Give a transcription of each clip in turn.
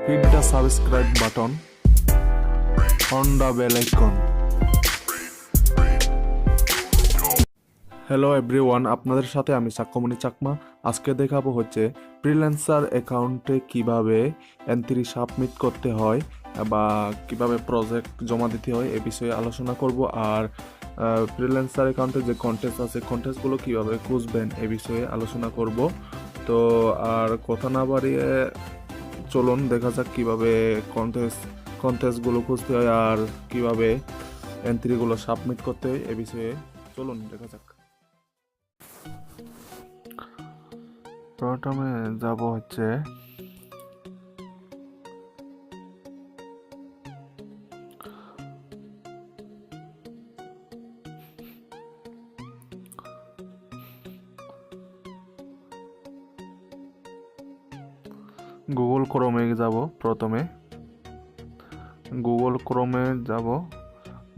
hit the subscribe button on the bell icon. Hello everyone, আপনাদের সাথে আমি সাক্ষ্যমণি চাকমা। আজকে দেখাবো হচ্ছে ফ্রিল্যান্সার অ্যাকাউন্টে কিভাবে এন্ট্রি সাবমিট করতে হয় বা কিভাবে প্রজেক্ট জমা দিতে হয় এ বিষয়ে আলোচনা করব। আর ফ্রিল্যান্সার অ্যাকাউন্টে যে কন্টেস্ট আছে, কন্টেস্টগুলো কিভাবে খুঁজবেন এ বিষয়ে আলোচনা করব। তো আর কথা না বাড়িয়ে চলুন দেখা যাক কিভাবে কন্টেস্টগুলো খুঁজতে হয় আর কিভাবে এন্ট্রিগুলো সাবমিট করতে হয় এ বিষয়ে চলুন দেখা যাক। প্রথমে যাব হচ্ছে গুগল ক্রোমে যাব।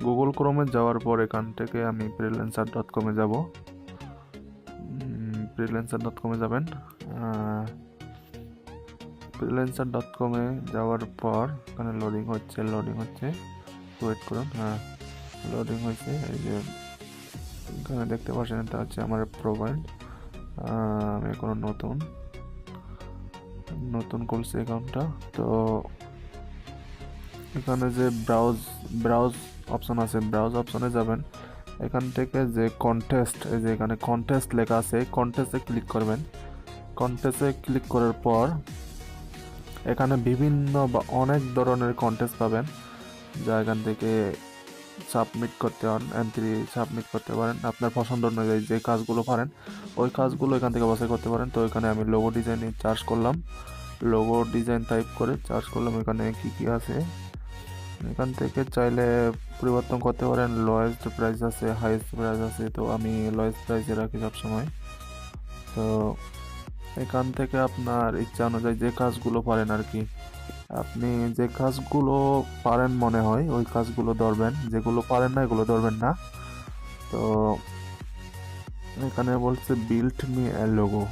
গুগল ক্রোমে যাওয়ার পর এখান থেকে আমি freelancer.com যাব। freelancer.com যাবেন। freelancer.com যাওয়ার পর এখানে লোডিং হচ্ছে ওয়েট করুন। লোডিং হয়েছে। এই যে এখানে দেখতে পাচ্ছেন এটা হচ্ছে আমার প্রোফাইল। আমি এখনো নতুন খুলছি অ্যাকাউন্টটা। তো এখানে যে ব্রাউজ অপশন আছে, ব্রাউজ অপশনে যাবেন। এখান থেকে যে কন্টেস্ট, এই যে এখানে কন্টেস্ট লেখা আছে, কন্টেস্টে ক্লিক করবেন। কন্টেস্টে ক্লিক করার পর এখানে বিভিন্ন বা অনেক ধরনের কন্টেস্ট পাবেন, যা এখান থেকে এন্ট্রি সাবমিট করতে পারেন। আপনার পছন্দ অনুযায়ী যে কাজগুলো পারেন ওই কাজগুলো এখান থেকে বাছাই করতে পারেন। তো এখানে আমি লোগো ডিজাইনে চার্জ করলাম, লোগো ডিজাইন টাইপ করে চার্জ করলাম। এখানে কি আছে এখান থেকে চাইলে পরিবর্তন করতে পারেন। লোয়েস্ট প্রাইস আছে, হাইয়েস্ট প্রাইস আছে। তো আমি লোয়েস্ট প্রাইসে রাখি সবসময়। তো এখান থেকে আপনার ইচ্ছা অনুযায়ী যে কাজগুলো পারেন আর কি, আপনি যে কাজগুলো পারেন মনে হয় ওই কাজগুলো ধরবেন, যেগুলো পারেন না এগুলো ধরবেন না। তো এখানে বলছে বিল্ড মি এ লোগো,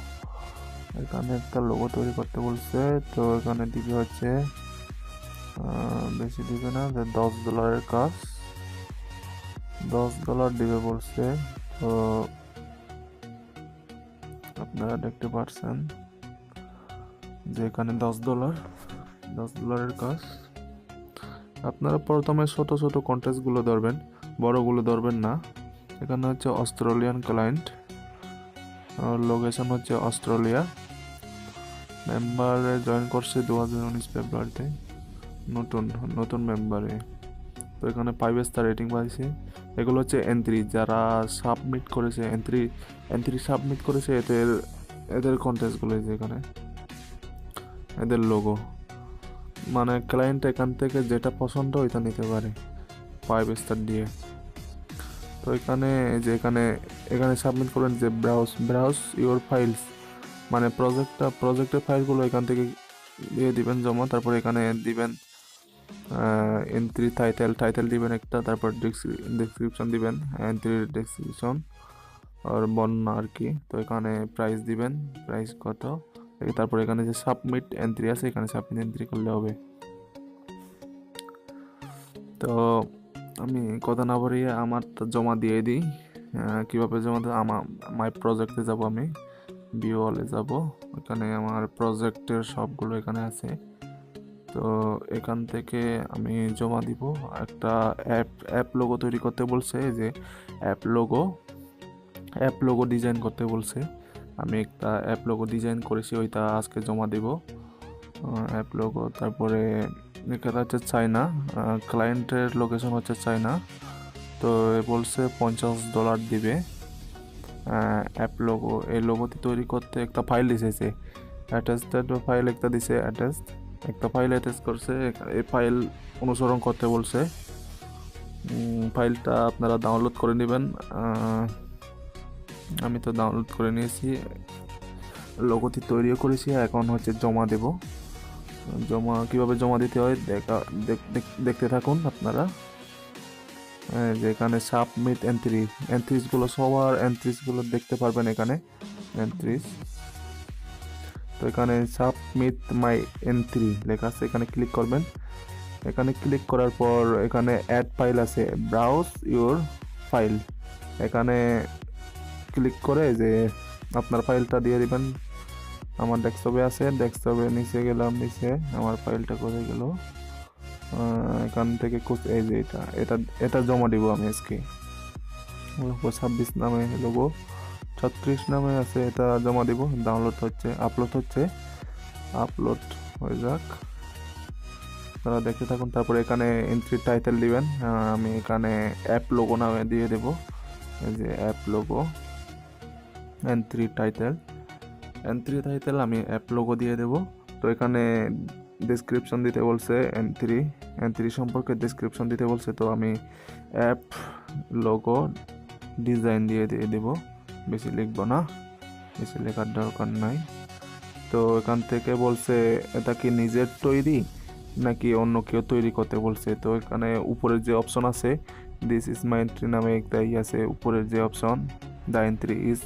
এখানে একটা লোগো তৈরি করতে বলছে। তো এখানে দিকে হচ্ছে বেশি দিবে না, যে $10 কাজ, $10 দিবে বলছে। তো আপনারা দেখতে পাচ্ছেন যে এখানে $10 কাজ। আপনারা প্রথমে ছোট কন্টেস্টগুলো ধরবেন, বড়গুলো ধরবেন না। এখানে হচ্ছে অস্ট্রেলিয়ান ক্লায়েন্ট, লোকেশন হচ্ছে অস্ট্রেলিয়া। মেম্বারে জয়েন করছে 2019 ফেব্রুয়ারিতে, নতুন মেম্বারে। তো এখানে 5 স্টার রেটিং পাইছে। এগুলো হচ্ছে এন্ট্রি, যারা সাবমিট করেছে, এন্ট্রি সাবমিট করেছে এদের কন্টেস্টগুলো এখানে, এদের লোগো। মানে ক্লায়েন্ট এখান থেকে যেটা পছন্দ ওইটা নিতে পারে 5 স্টার দিয়ে। তো এখানে সাবমিট করেন যে ব্রাউজ ইওর ফাইলস, মানে প্রজেক্টের ফাইলগুলো এখান থেকে দিয়ে দিবেন জমা। তারপর এখানে দিবেন এন্ট্রি টাইটেল দিবেন একটা, তারপর ডেসক্রিপশন দিবেন, এন্ট্রির ডেসক্রিপশন আর বর্ণনা আর কি। তো এখানে প্রাইস দিবেন, প্রাইস কত। তারপর এখানে যে সাবমিট এন্ট্রি আছে, এখানে সাবমিট এন্ট্রি করলে হবে। তো আমি কথা না বাড়িয়ে আমার জমা দিয়ে দিই। কীভাবে জমা দেবো, মাই প্রজেক্টে যাব, আমি ভিউ অলে যাব। এখানে আমার প্রজেক্টের সবগুলো এখানে আছে। তো এখান থেকে আমি জমা দিব। একটা অ্যাপ লোগো তৈরি করতে বলছে, যে অ্যাপ লোগো ডিজাইন করতে বলছে। আমি একটা অ্যাপ লোগো ডিজাইন করেছি, ওইটা আজকে জমা দিব। App logo. তারপরে এখানে হচ্ছে চায়না, ক্লায়েন্টের লোকেশন হচ্ছে চায়না। তো বলছে $50 দিবে অ্যাপ লোগো। এই লোগোটি তৈরি করতে একটা ফাইল দিয়েছে, অ্যাটাচড ফাইল একটা দিছে, একটা ফাইল অ্যাটাচ করছে। এই ফাইল অনুসরণ করতে বলছে। ফাইলটা আপনারা ডাউনলোড করে নেবেন। আমি তো ডাউনলোড করে নিয়েছি, লোগোটি তৈরিও করেছি। এখন হচ্ছে জমা দেব। কিভাবে জমা দিতে হয় দেখতে থাকুন আপনারা। যেখানে সাবমিট এন্ট্রিজগুলো, সবার এন্ট্রিজগুলো দেখতে পারবেন এখানে এন্ট্রিজ। তো এখানে সাবমিট মাই এন্ট্রি লেখা আছে, এখানে ক্লিক করবেন। এখানে ক্লিক করার পর এখানে অ্যাড ফাইল আছে, ব্রাউজ ইউর ফাইল, এখানে ক্লিক করে যে আপনার ফাইলটা দিয়ে দিবেন। আমার ডেস্কটপে আছে, ডেস্কটপে নিচে গেলাম, নিচে আমার ফাইলটা করে গেল। এখান থেকে এই যে এটা এটা জমা দিব আমি আজকে। 26 নামে লোগো, 36 নামে আছে, এটা জমা দিব। ডাউনলোড হচ্ছে, আপলোড হয়ে যাক, তারা দেখতে থাকুন। তারপরে এখানে এন্ট্রি টাইটেল দিবেন, আমি এখানে অ্যাপ লোগো নামে দিয়ে দেব। এই যে অ্যাপ লোগো, এন্ট্রি টাইটেল আমি অ্যাপ লোগো দিয়ে দেব। তো এখানে ডেসক্রিপশন দিতে বলছে, এন্ট্রি সম্পর্কে ডেসক্রিপশন দিতে বলছে, তো আমি অ্যাপ লোগো ডিজাইন দিয়ে দেব। বেশি লিখবো না, বেশি লেখার দরকার নাই। তো এখান থেকে বলছে এটা কি নিজের তৈরি নাকি অন্য কেউ তৈরি করতে বলছে। তো এখানে উপরের যে অপশন আছে, দিস ইজ মাই এন্ট্রি নামে একটা আছে, উপরের যে option the entry is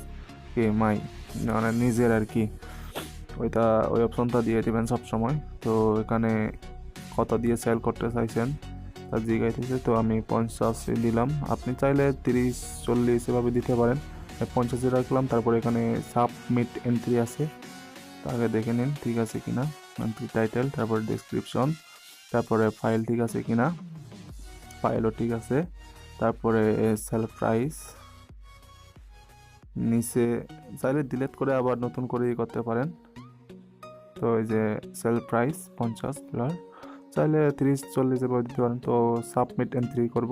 my, মানে নিজের আর কি, ওই অপশনটা দিয়ে দেবেন সবসময়। তো এখানে কত দিয়ে সেল করতে চাইছেন তা জিজ্ঞাসা, তো আমি 50 দিলাম। আপনি চাইলে 30-40 এভাবে দিতে পারেন। 50 রাখলাম। তারপরে এখানে সাবমিট এন্ট্রি আছে, তাকে দেখে নিন ঠিক আছে কিনা। এন্ট্রি টাইটেল, তারপরে ডেসক্রিপশন, তারপরে ফাইল ঠিক আছে কিনা, ফাইলও ঠিক আছে। তারপরে সেল প্রাইস, নিচে চাইলে ডিলিট করে আবার নতুন করে করতে পারেন। তো এই যে সেল প্রাইস $50, চাইলে 30-40 এভাবে দিতে পারেন। তো সাবমিট এন্ট্রি করব,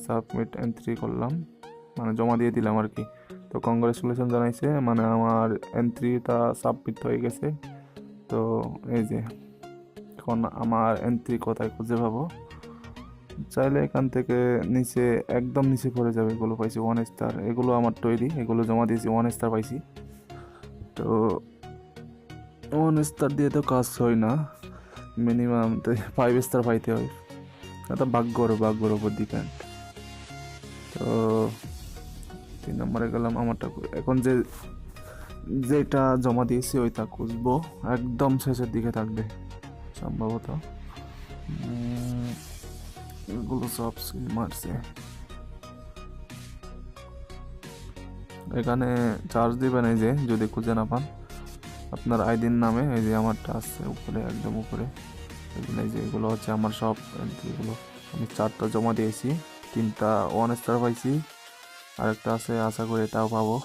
সাবমিট এন্ট্রি করলাম, মানে জমা দিয়ে দিলাম আর কি। তো কংগ্রেচুলেশন জানাইছে, মানে আমার এন্ট্রিটা সাবমিট হয়ে গেছে। তো এই যে এখন আমার এন্ট্রি কোথায় খুঁজে পাবো, চাইলে এখান থেকে নিচে, একদম নিচে পড়ে যাবে, এগুলো পাইছি 1 স্টার, এগুলো আমার তৈরি, এগুলো জমা দিয়েছি 1 স্টার পাইছি। তো 1 স্টার দিয়ে তো কাজ হয় না, মিনিমাম তো 5 স্টার পাইতে হয়, এটা ভাগ্যর উপর ডিপেন্ড। তো 3 নম্বরে গেলাম, আমারটা এখন যেটা জমা দিয়েছি ওইটা খুঁজবো, একদম শেষের দিকে থাকবে সম্ভবত, এগুলো সব মারছে। এখানে চার্জ দিবেন, এই যে যদি খুঁজে না পান আপনার আইডির নামে, এই যে আমারটা আছে উপরে, একদম উপরে, এই যে এগুলো হচ্ছে আমার সব এন্ট্রিগুলো। আমি 4টা জমা দিয়েছি, 3টা 1 স্টার পাইছি, আরেকটা আছে, আশা করি এটাও পাবো,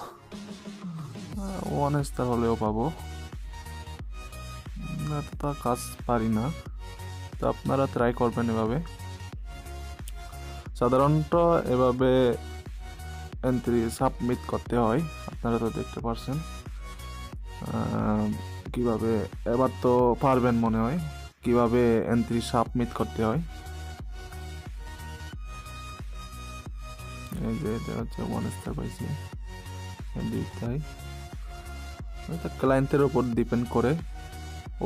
1 স্টার হলেও পাবো। এতটা কাজ পারি না, তো আপনারা ট্রাই করবেন এভাবে। সাধারণত এভাবে এন্ট্রি সাবমিট করতে হয়, আপনারা তো দেখতে পারছেন কিভাবে। এবার তো পারবেন মনে হয় কিভাবে এন্ট্রি সাবমিট করতে হয়। এই যে এটা হচ্ছে 1 স্টার পাইছি, তাই এটা ক্লায়েন্টের ওপর ডিপেন্ড করে,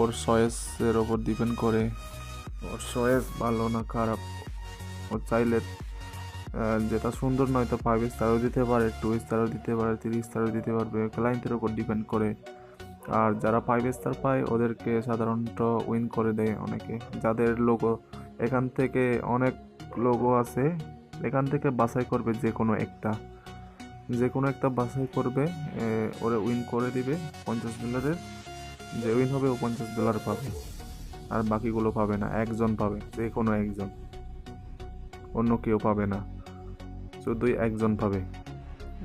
ওর চয়েসের ওপর ডিপেন্ড করে, ওর চয়েস ভালো না খারাপ। ও চাইলে যেটা সুন্দর নয় তো 5 স্টারও দিতে পারে, 2 স্টারও দিতে পারে, 3 স্টারও দিতে পারবে, ক্লায়েন্টের ওপর ডিপেন্ড করে। আর যারা 5 স্টার পায় ওদেরকে সাধারণত উইন করে দেয় অনেকে, যাদের লোগো এখান থেকে অনেক লোগো আছে, এখান থেকে বাছাই করবে যে কোনো একটা বাছাই করবে, ওরে উইন করে দিবে $50, যে উইন হবে ও $50 পাবে, আর বাকিগুলো পাবে না, একজন পাবে, যে কোনো একজন, অন্য কেউ পাবে না, শুধুই একজন পাবে।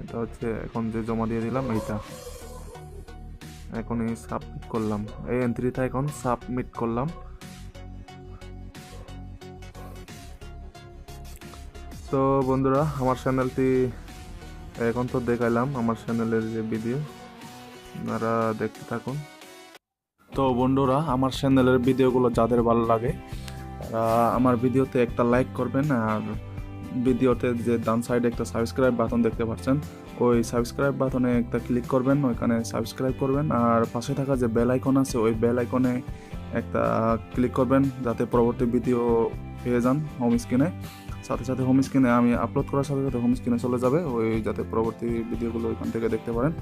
এটা হচ্ছে এখন যে জমা দিয়ে দিলাম, এইটা এখন এই সাবমিট করলাম, এই এন্ট্রিটা এখন সাবমিট করলাম। তো বন্ধুরা, আমার চ্যানেলটি এখন তো দেখাইলাম, আমার চ্যানেলের যে ভিডিও, আপনারা দেখতে থাকুন। তো বন্ধুরা, আমার চ্যানেলের ভিডিওগুলো যাদের ভালো লাগে তারা আমার ভিডিওতে একটা লাইক করবেন, আর ভিডিওতে যে ডান সাইডে একটা সাবস্ক্রাইব বাটন দেখতে পাচ্ছেন, ওই সাবস্ক্রাইব বাটনে একটা ক্লিক করবেন, ওইখানে সাবস্ক্রাইব করবেন, আর পাশে থাকা যে বেল আইকন আছে ওই বেল আইকনে একটা ক্লিক করবেন, যাতে পরবর্তী ভিডিও পেয়ে যান হোম স্ক্রিনে। সাথে সাথে হোম স্ক্রিনে আমি আপলোড করার সাথে সাথে হোম স্ক্রিনে চলে যাবে, ওই যাতে পরবর্তী ভিডিওগুলো ওইখান থেকে দেখতে পারেন।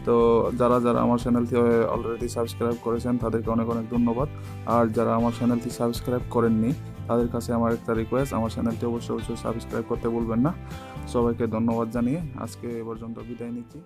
তো যারা যারা আমার চ্যানেলটি অলরেডি সাবস্ক্রাইব করেছেন তাদেরকে অনেক অনেক ধন্যবাদ। আর যারা আমার চ্যানেলটি সাবস্ক্রাইব করেননি তাদের কাছে আমার একটা রিকোয়েস্ট, আমার চ্যানেলটি অবশ্যই সাবস্ক্রাইব করতে ভুলবেন না। সবাইকে ধন্যবাদ জানিয়ে আজকে এ পর্যন্ত বিদায় নিচ্ছি।